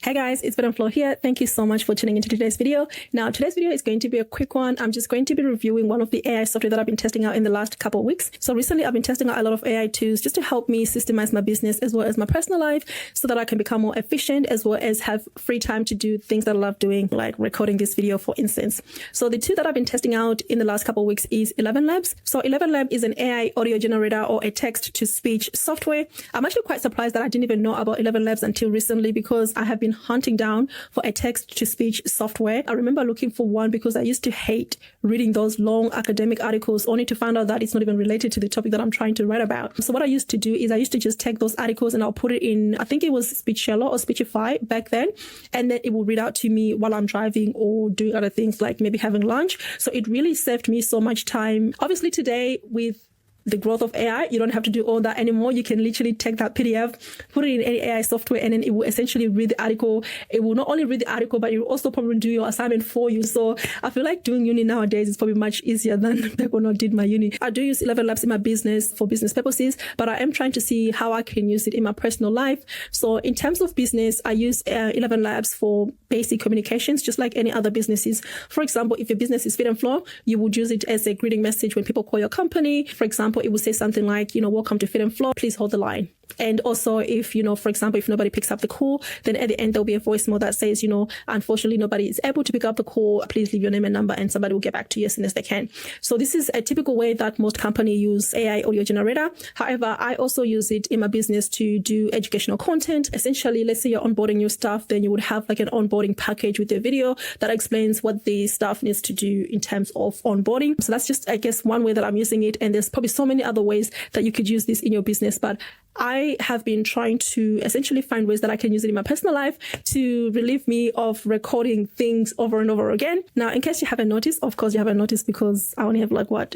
Hey guys, it's FitandFlo here. Thank you so much for tuning into today's video. Now, today's video is going to be a quick one. I'm just going to be reviewing one of the AI software that I've been testing out in the last couple of weeks. So recently I've been testing out a lot of AI tools just to help me systemize my business as well as my personal life so that I can become more efficient as well as have free time to do things that I love doing, like recording this video, for instance. So the two that I've been testing out in the last couple of weeks is ElevenLabs. So ElevenLabs is an AI audio generator or a text-to-speech software. I'm actually quite surprised that I didn't even know about ElevenLabs until recently because I have been hunting down for a text-to-speech software. I remember looking for one because I used to hate reading those long academic articles only to find out that it's not even related to the topic that I'm trying to write about. So what I used to do is I used to just take those articles and I'll put it in, I think it was Speechello or Speechify back then, and then it will read out to me while I'm driving or doing other things like maybe having lunch. So it really saved me so much time. Obviously today, with the growth of AI, you don't have to do all that anymore. You can literally take that PDF, put it in any AI software, and then it will essentially read the article. It will not only read the article, but it will also probably do your assignment for you. So I feel like doing uni nowadays is probably much easier than back when I did my uni. I do use ElevenLabs in my business for business purposes, but I am trying to see how I can use it in my personal life. So in terms of business, I use ElevenLabs for basic communications, just like any other businesses. For example, if your business is FitandFlo, you would use it as a greeting message when people call your company. For example, it will say something like, welcome to FitandFlo, please hold the line. And also if, for example, if nobody picks up the call, then at the end, there'll be a voicemail that says, unfortunately, nobody is able to pick up the call. Please leave your name and number and somebody will get back to you as soon as they can. So this is a typical way that most companies use AI audio generator. However, I also use it in my business to do educational content. Essentially, let's say you're onboarding new staff, then you would have like an onboarding package with a video that explains what the staff needs to do in terms of onboarding. So that's just, I guess, one way that I'm using it. And there's probably so many other ways that you could use this in your business. But I have been trying to essentially find ways that I can use it in my personal life to relieve me of recording things over and over again. Now, in case you haven't noticed, of course you haven't noticed because I only have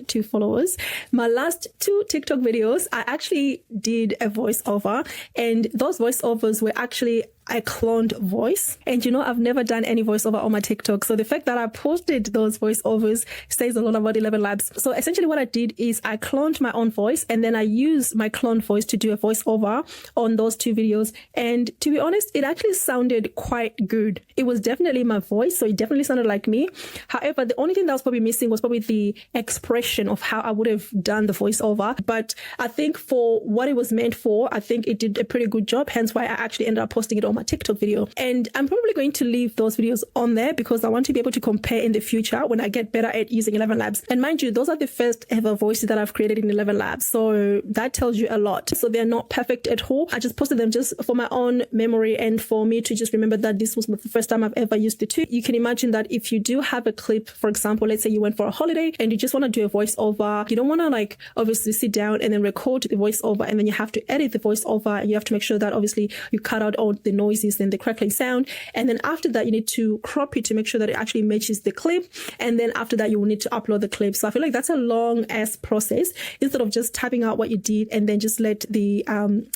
2 followers. My last 2 TikTok videos, I actually did a voiceover, and those voiceovers were actually a cloned voice. And I've never done any voiceover on my TikTok. So the fact that I posted those voiceovers says a lot about ElevenLabs. So essentially what I did is I cloned my own voice and then I used my cloned voice to do a voiceover on those 2 videos. And to be honest, it actually sounded quite good. It was definitely my voice, so it definitely sounded like me. However, the only thing that was probably missing was probably the expression of how I would have done the voiceover. But I think for what it was meant for, I think it did a pretty good job. Hence why I actually ended up posting it on my TikTok video. And I'm probably going to leave those videos on there because I want to be able to compare in the future when I get better at using ElevenLabs. And mind you, those are the first ever voices that I've created in ElevenLabs. So that tells you a lot. So they're not perfect at all. I just posted them just for my own memory and for me to just remember that this was the first time I've ever used the tool. You can imagine that if you do have a clip, for example, let's say you went for a holiday and you just want to do a voiceover, you don't want to obviously sit down and then record the voiceover and then you have to edit the voiceover and you have to make sure that obviously you cut out all the noises and the crackling sound. And then after that, you need to crop it to make sure that it actually matches the clip. And then after that, you will need to upload the clip. So I feel like that's a long ass process instead of just typing out what you did and then just let the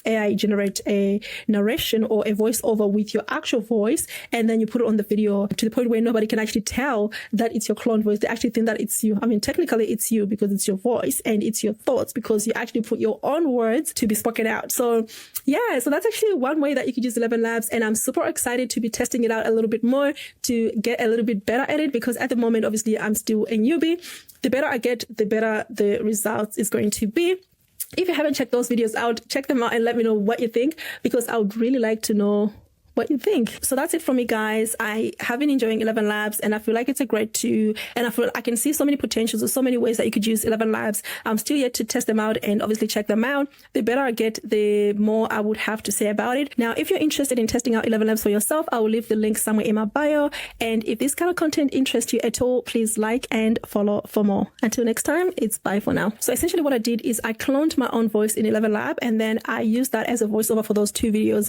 AI generate a narration or a voiceover with your actual voice. And then you put it on the video to the point where nobody can actually tell that it's your clone voice. They actually think that it's you. I mean, technically it's you because it's your voice and it's your thoughts because you actually put your own words to be spoken out. So yeah, so that's actually one way that you could use ElevenLabs. And I'm super excited to be testing it out a little bit more to get a little bit better at it because at the moment, obviously, I'm still a newbie. The better I get, the better the results is going to be. If you haven't checked those videos out, check them out and let me know what you think because I would really like to know what you think. So that's it from me, guys. I have been enjoying ElevenLabs and I feel like it's a great tool and I feel I can see so many potentials or so many ways that you could use ElevenLabs. I'm still yet to test them out and obviously check them out. The better I get, the more I would have to say about it. Now, if you're interested in testing out ElevenLabs for yourself, I will leave the link somewhere in my bio. And if this kind of content interests you at all, please like and follow for more. Until next time, it's bye for now. So essentially what I did is I cloned my own voice in ElevenLab and then I used that as a voiceover for those 2 videos.